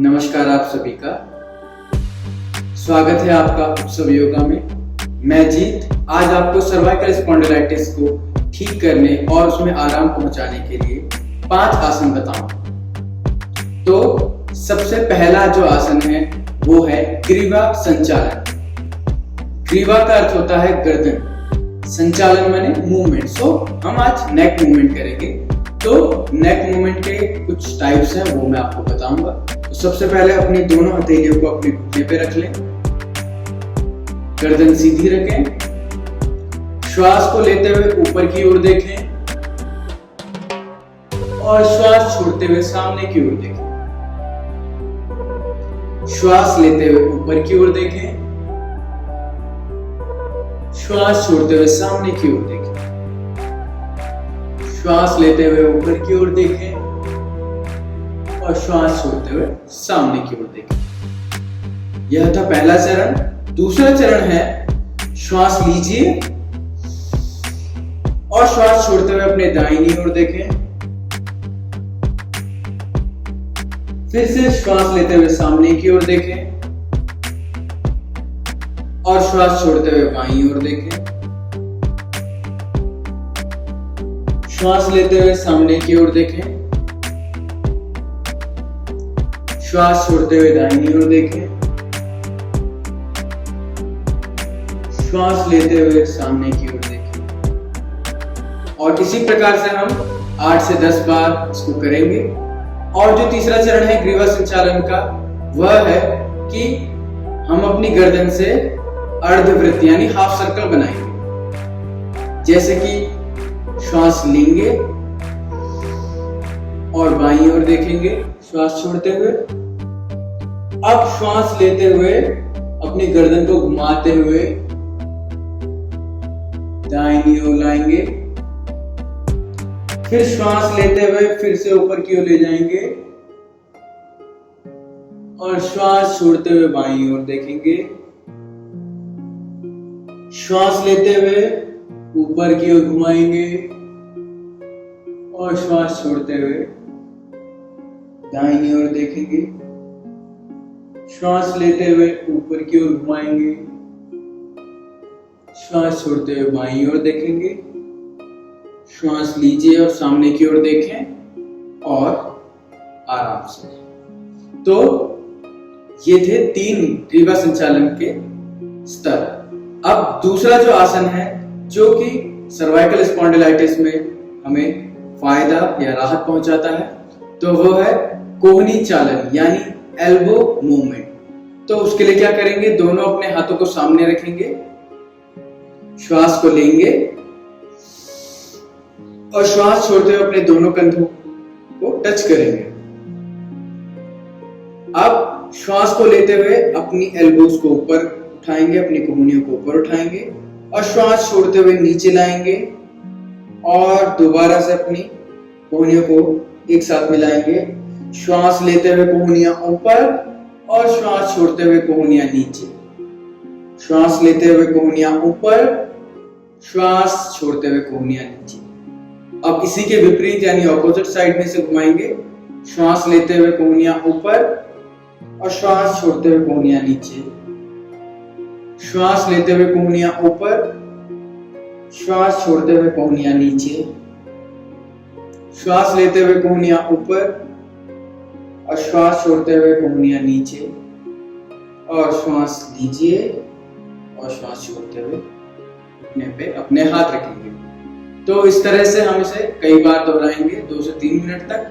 नमस्कार आप सभी का स्वागत है आपका उत्सव योगा में। मैं जीत आज आपको सर्वाइकल स्पॉन्डिलाइटिस को ठीक करने और उसमें आराम पहुंचाने के लिए 5 आसन बताऊंगा। तो सबसे पहला जो आसन है वो है ग्रीवा संचालन। ग्रीवा का अर्थ होता है गर्दन, संचालन माने मूवमेंट। सो हम आज नेक मूवमेंट करेंगे। तो नेक मूवमेंट के कुछ टाइप्स हैं वो मैं आपको बताऊंगा। तो सबसे पहले अपनी दोनों हथेलियों को अपने घुटने पे रख लें, गर्दन सीधी रखें, श्वास को लेते हुए ऊपर की ओर देखें और श्वास छोड़ते हुए सामने की ओर देखें। श्वास लेते हुए ऊपर की ओर देखें, श्वास छोड़ते हुए सामने की ओर देखें। श्वास लेते हुए ऊपर की ओर देखें और श्वास छोड़ते हुए सामने की ओर देखें। यह था पहला चरण। दूसरा चरण है श्वास लीजिए और श्वास छोड़ते हुए अपने दाहिनी ओर देखें। फिर से श्वास लेते हुए सामने की ओर देखें और श्वास छोड़ते हुए बाईं ओर देखें। श्वास लेते हुए सामने की ओर देखें, श्वास छोड़ते हुए दाहिनी ओर देखें, श्वास लेते हुए सामने की ओर देखें। और इसी प्रकार से हम 8 से 10 बार इसको करेंगे। और जो तीसरा चरण है ग्रीवा संचालन का, वह है कि हम अपनी गर्दन से अर्धवृत्त यानी हाफ सर्कल बनाएंगे। जैसे कि श्वास लेंगे और बाईं ओर देखेंगे श्वास छोड़ते हुए। अब श्वास लेते हुए अपनी गर्दन को घुमाते हुए दाहिनी ओर लाएंगे। फिर श्वास लेते हुए फिर से ऊपर की ओर ले जाएंगे और श्वास छोड़ते हुए बाईं ओर देखेंगे। श्वास लेते हुए ऊपर की ओर घुमाएंगे और श्वास छोड़ते हुए दाहिनी ओर देखेंगे। श्वास लेते हुए ऊपर की ओर घुमाएंगे, श्वास छोड़ते हुए बाईं ओर देखेंगे। श्वास लीजिए और सामने की ओर देखें और आराम से। तो ये थे 3 ग्रीवा संचालन के स्तर। अब दूसरा जो आसन है जो कि सर्वाइकल स्पॉन्डिलाइटिस में हमें फायदा या राहत पहुंचाता है, तो वो है कोहनी चालन यानी एल्बो मूवमेंट। तो उसके लिए क्या करेंगे, दोनों अपने हाथों को सामने रखेंगे, श्वास को लेंगे और श्वास छोड़ते हुए अपने दोनों कंधों को टच करेंगे। अब श्वास को लेते हुए अपनी एल्बोज को ऊपर उठाएंगे, अपनी कोहनियों को ऊपर उठाएंगे और श्वास छोड़ते हुए नीचे लाएंगे और दोबारा से अपनी कोहनियों को एक साथ मिलाएंगे। श्वास लेते हुए कोहनियां ऊपर और श्वास छोड़ते हुए कोहनियां नीचे। श्वास लेते हुए कोहनियां ऊपर, श्वास छोड़ते हुए कोहनियां नीचे। अब इसी के विपरीत यानी ऑपोजिट साइड में से घुमाएंगे। श्वास लेते हुए कोहनियां ऊपर और श्वास छोड़ते हुए कोहनियां नीचे। श्वास लेते हुए कोहनियां ऊपर, श्वास छोड़ते हुए कोहनियां नीचे। श्वास लेते हुए कोहनियां ऊपर और श्वास छोड़ते हुए कोहनियां नीचे। और श्वास लीजिए और श्वास छोड़ते हुए घुटने पे अपने हाथ रखेंगे। तो इस तरह से हम इसे कई बार दोहराएंगे 2 से 3 मिनट तक।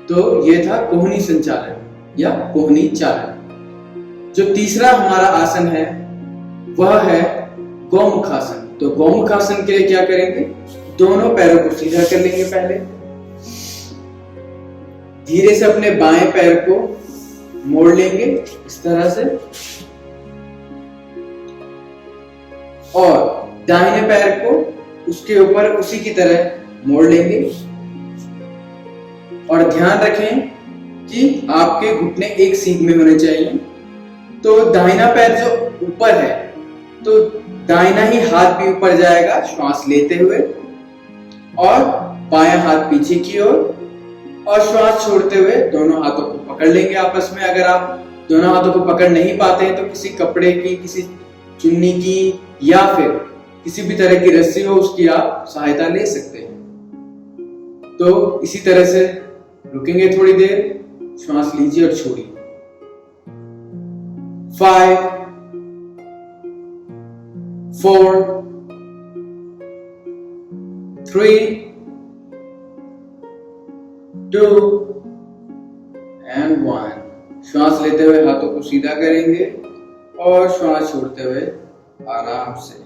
तो ये था कोहनी संचालन या कोहनी चालन। जो तीसरा हमारा आसन है वह है गौमुखासन। तो गौमुखासन के लिए क्या करेंगे, दोनों पैरों को सीधा कर लेंगे। पहले धीरे से अपने बाएं पैर को मोड़ लेंगे इस तरह से और दाहिने पैर को उसके ऊपर उसी की तरह मोड़ लेंगे। और ध्यान रखें कि आपके घुटने एक सीध में होने चाहिए। तो दाहिना पैर जो ऊपर है तो दाहिना ही हाथ भी ऊपर जाएगा श्वास लेते हुए और बायां हाथ पीछे की ओर और श्वास छोड़ते हुए दोनों हाथों को पकड़ लेंगे आपस में। अगर आप दोनों हाथों को पकड़ नहीं पाते हैं तो किसी कपड़े की, किसी चुन्नी की या फिर किसी भी तरह की रस्सी हो उसकी आप सहायता ले सकते हैं। तो इसी तरह से रुकेंगे थोड़ी देर, श्वास लीजिए और छोड़िए। 5 4 3 2 and 1। श्वास लेते हुए हाथों को सीधा करेंगे और श्वास छोड़ते हुए आराम से।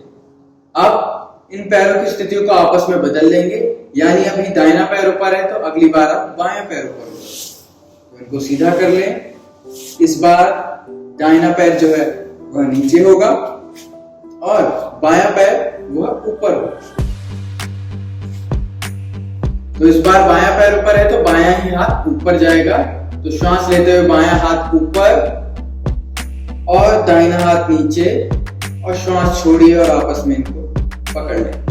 अब इन पैरों की स्थितियों को आपस में बदल लेंगे, यानी अभी दाहिना पैर ऊपर है तो अगली बार आप बायां पैर ऊपर होगा, तो इनको सीधा कर लें। इस बार दाहिना पैर जो है वह नीचे होगा और बायां पैर वह ऊपर होगा। तो इस बार बायां पैर ऊपर है तो बायां ही हाथ ऊपर जाएगा। तो श्वास लेते हुए बायां हाथ ऊपर और दाहिना हाथ नीचे, और श्वास छोड़िए और आपस में इनको पकड़ लें।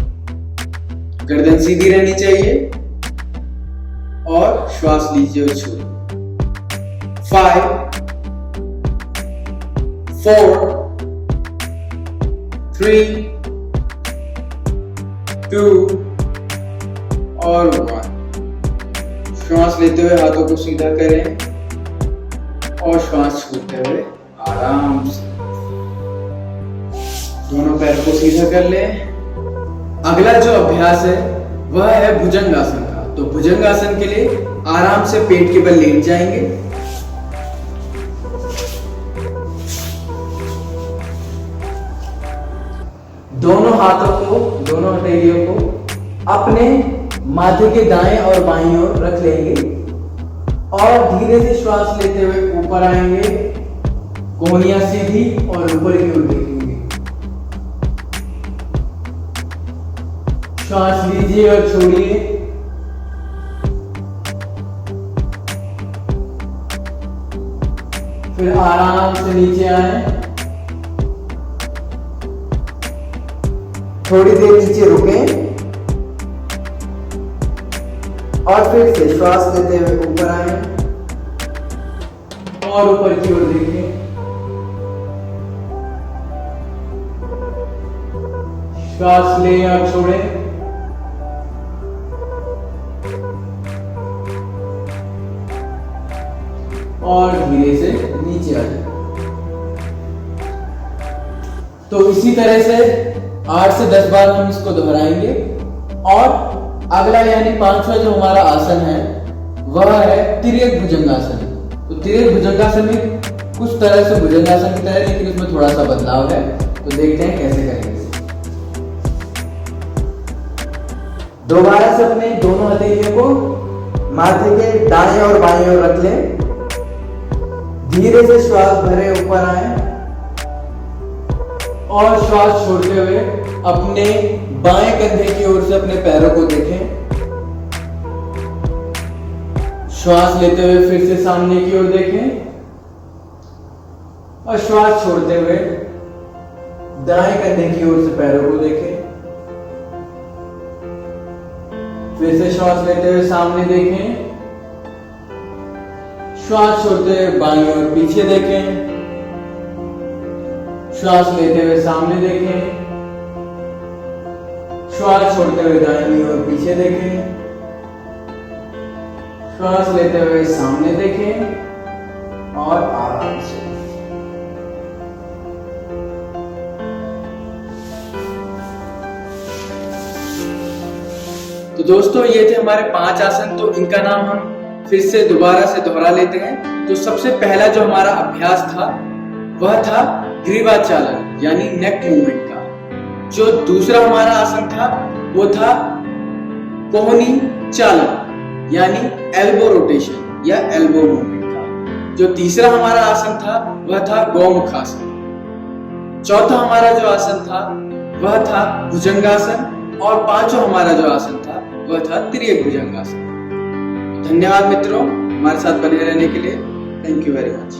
गर्दन सीधी रहनी चाहिए और श्वास लीजिए और छोड़िए। 5 4 3 2 और 1। श्वास लेते हुए हाथों को सीधा करें और श्वास छोड़ते हुए आराम से दोनों पैर को सीधा कर लें। अगला जो अभ्यास है वह है भुजंगासन का। तो भुजंगासन के लिए आराम से पेट के बल लेट जाएंगे, दोनों हाथों को, दोनों हथेलियों को अपने माथे के दाएं और बाईं ओर रख लेंगे और धीरे से श्वास लेते हुए ऊपर आएंगे, कोहनियां सीधी और ऊपर की ओर देखेंगे। श्वास लीजिए और छोड़िए। फिर आराम से नीचे आए, थोड़ी देर नीचे रुकें और फिर से श्वास लेते हुए ऊपर आए और ऊपर की ओर देखें। श्वास लें और छोड़ें। और धीरे से नीचे आ जाए। तो इसी तरह से 8 से 10 बार हम इसको दोहराएंगे। और अगला यानी 5वां जो हमारा आसन है वह है तिर्यक भुजंगासन। तो तिर्यक भुजंगासन में कुछ तरह से भुजंगासन की तरह, लेकिन उसमें थोड़ा सा बदलाव है। तो देखते हैं कैसे करेंगे। दोबारा से अपने दोनों हथेलियों को माथे के दाएं और बाएं ओर रख लें, धीरे से श्वास भरे ऊपर आए और श्वास छोड़ते हुए अपने बाएं कंधे की ओर से अपने पैरों को देखें। श्वास लेते हुए फिर से सामने की ओर देखें और श्वास छोड़ते हुए दाएं कंधे की ओर से पैरों को देखें। फिर से श्वास लेते हुए सामने देखें, श्वास छोड़ते हुए बाईं ओर पीछे देखें। श्वास लेते हुए सामने देखें, श्वास छोड़ते हुए दाहिनी ओर पीछे देखें। श्वास लेते हुए सामने देखें और आराम से। तो दोस्तों ये थे हमारे 5 आसन। तो इनका नाम हम फिर से दोबारा से दोहरा लेते हैं। तो सबसे पहला जो हमारा अभ्यास था वह था ग्रीवाचालन यानी नेक मूवमेंट का। जो दूसरा हमारा आसन था वो था कोहनी चालन यानी एल्बो रोटेशन या एल्बो मूवमेंट का। जो तीसरा हमारा आसन था वह था गौमुखासन। चौथा हमारा जो आसन था वह था भुजंगासन और 5वां हमारा जो आसन था वह था तिर्यक भुजंगासन। धन्यवाद मित्रों हमारे साथ बने रहने के लिए। Thank you very much.